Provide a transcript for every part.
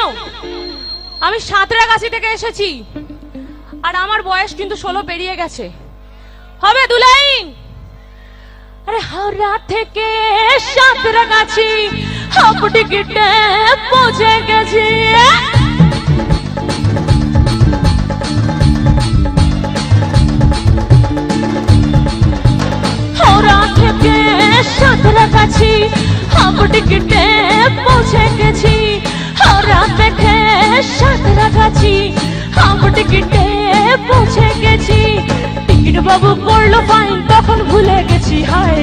শোনো, আমি সাঁতরাগাছি থেকে এসেছি, আর আমার বয়স কিন্তু 16 পেরিয়ে গেছে। হবে 2 লাইন। আরে হাওড়া থেকে সাঁতরাগাছি হাফ টিকিটে পৌঁছে গেছি। হাওড়া থেকে সাঁতরাগাছি হাফ টিকিটে পৌঁছে গেছি। হাওড়া থেকে সাঁতরাগাছি হাফ টিকিটে পৌঁছে গেছি। টিকিট বাবু পড়লো ফাইন, তখন ভুলে গেছি। হায়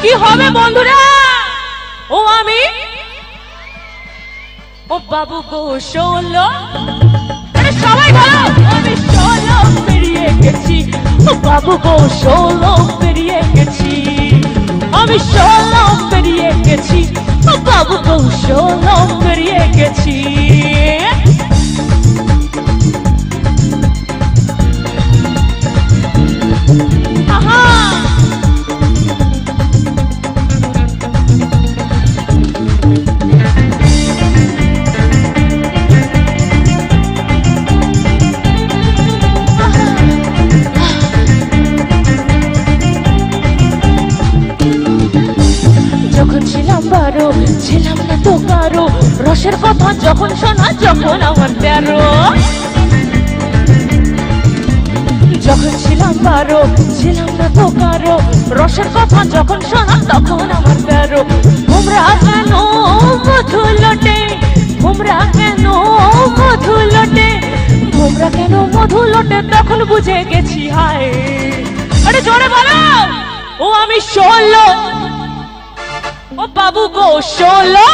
কি হবে বন্ধুরা? ও আমি, ও বাবু গো 16, সবাই বলো আমি 16 পেরিয়ে গেছি। ও বাবু গো 16 পেরিয়ে গেছি, আমি 16 পেরিয়ে গেছি। ও বাবু গো 16 পেরিয়ে গেছি। যখন ছিলাম 12, ছিলাম না তো কারো, রসের কথা যখন শোনা যখন আমার 13। যখন ছিলাম 12, ছিলাম না তো কারো, রসের কথা যখন শোনা তখন আমার 13। তোমরা কেন মধু লোটে, তোমরা কেন মধু লোটে, তোমরা কেন মধু লোটে, তখন বুঝে গেছি। হায় আরে জোরে বলো, ও আমি 16, ও বাবু গো 16।